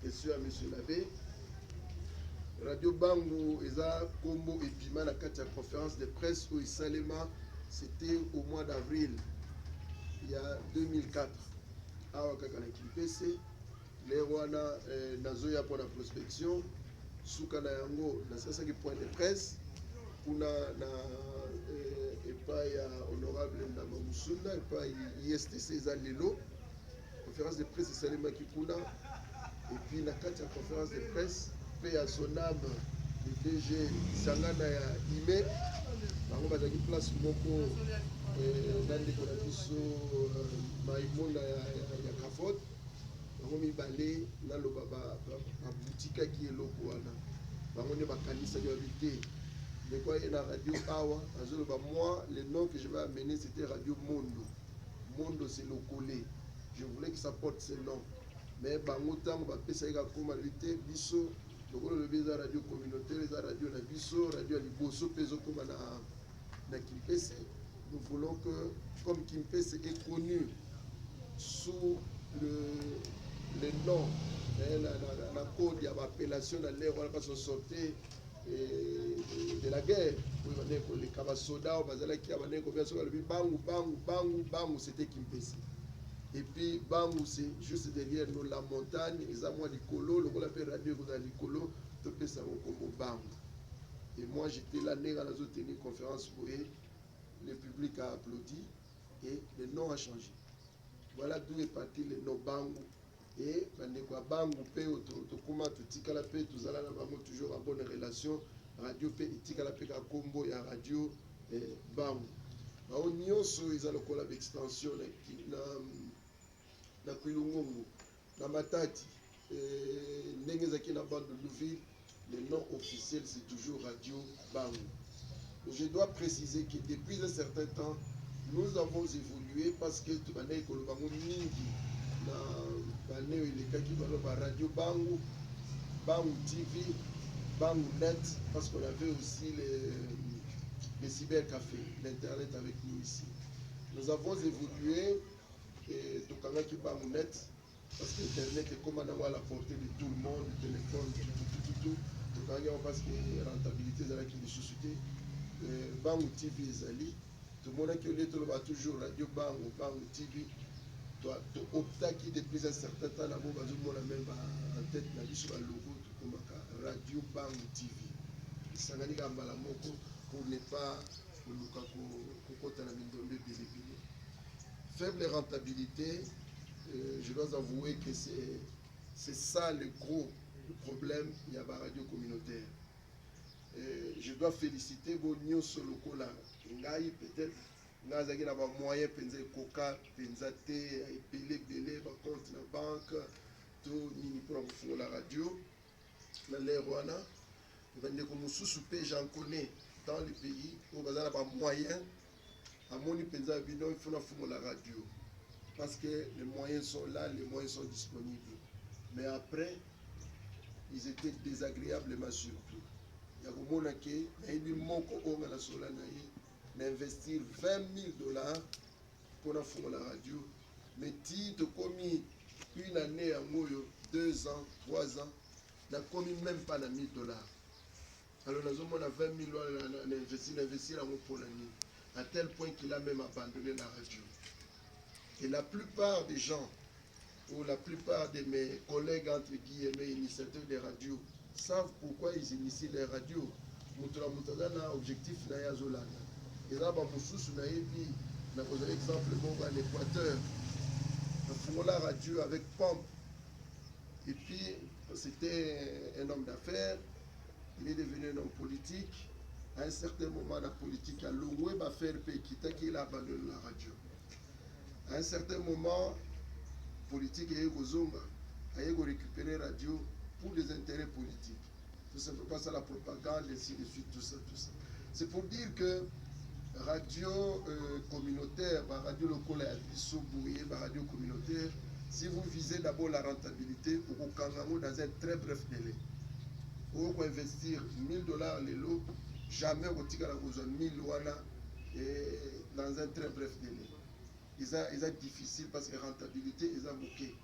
question à monsieur l'abbé. Radio Bango eza combo epima na kati ya conférence de presse où Salema, c'était au mois d'avril il y a 2004 awa kaka na Kimpese lero wana nazoya pour la prospection suka na yango nasasaki point de presse kuna na epai ya honorable Ndama Musunda epai ISTC eza lelo conférence de presse esalemaki kuna et puis na kati ya conférence de presse pe ya Sonam le DG sangana ya ime bango bazaki place moko na ndeko na biso maimona ya Kafot bango mibale naloba babutikaki eloko wana bango nde bakanisaki babi te ndeko aye na radio awa azoloba moi le nom que je vais amener c'était Radio Mondo. Mondo c'est le collé, je voulais que ça porte ce nom mais bango ntango bapesaki kakoma lobi te biso lokolo lobi eza radio communautaire eza radio na biso radio ya liboso mpe ezokoma na Kimpese. Nous voulons que comme Kimpese est connu sous le nom la code ya bappellation na lero wana parce qu'on sortait de la guerre oui bane koleka basoda oyo bazalaki ya bane kobia soki alobi bangu c'était Kimpese. Et puis Bangu c'est juste derrière nous la montagne eza mwa likolo lokola mpe radio ekozala likolo topesa yango kombo Bangu. Et moi j'étais là ndenge nazoteni conférence boye le public a applaudi et le nom a changé. Voilà d'où est parti le nom Bangu. Et bandeko Bangu mpe tokoma totikala mpe tozala na bango toujours en bonne relation radio mpe etikala mpe ka kombo ya radio Bangu. Bao nyonso eza lokola extension na Kwilungungu na Matadi ndenge ezaki na bande de Louville, le nom officiel c'est toujours Radio Bangu. Je dois préciser que depuis un certain temps nous avons évolué parce que tubanaye koloba mingi na baneo elekaki baloba Radio Bangu, Bangu TV, Bangu Net parce qu'on avait aussi les cybercafés, l'internet avec nous ici. Nous avons évolué et tokangaki Bangu Net parce que l'internet est comme à la portée de tout le monde, le téléphone, tout. Tokangaki parce que la rentabilité de la société. Bangu TV ezali tomonaki olie toloba toujours Radio Bangu, Bangu TV tooptaki depuis un certain temps na bo bazomona même en tête na biso balogo tokomaka Radio Bangu TV esangani ka mbala moko pour ne pas koluka kokota na mindombe bilibili. Faible rentabilité, je dois avouer que c'est ça le gros problème il y a ba radio communautaire. Je dois féliciter Bonio Solokola ngai peut-être nazaki na ba moyen penza koka penza te epele ba compte na banque to nini pour faire la radio na lerwana bande ko mususu pe j'en connais dans le pays où bazana ba moyen amoni penza bino il faut na fumo la radio parce que les moyens sont là, les moyens sont disponibles mais après ils étaient désagréablement surpris. Il y a komona ke na ibi moko onga na sola na ye d'investir $20,000 pour la fumo la radio mais ti to komi une année à moyo 2 ans 3 ans n'a commis même pas na $1,000. Alors nous avons $20,000 investir pour l'année à tel point qu'il a même abandonné la radio. Et la plupart des gens ou la plupart de mes collègues entre guillemets initiateurs des radios savent pourquoi ils initient les radios. Mutula mutadana objectif na yazolana. Et là ba mususu na yebi na par exemple bon en Équateur on font la radio avec pompe. Et puis c'était un homme d'affaires, il est devenu un homme politique. À un certain moment la politique a loué ba faire pe qu'il a abandonné la radio. À un certain moment politique et Kozonga a récupéré la radio pour des intérêts politiques. Tout simplement ça la propagande, ainsi de suite, tout ça. C'est pour dire que radio communautaire, radio locale, radio communautaire, si vous visez d'abord la rentabilité, vous pouvez dans un très bref délai. Vous pouvez investir $1,000 les lots, jamais vous pouvez besoin de $1,000 dans un très bref délai. Ils sont difficiles parce que la rentabilité est bouquée.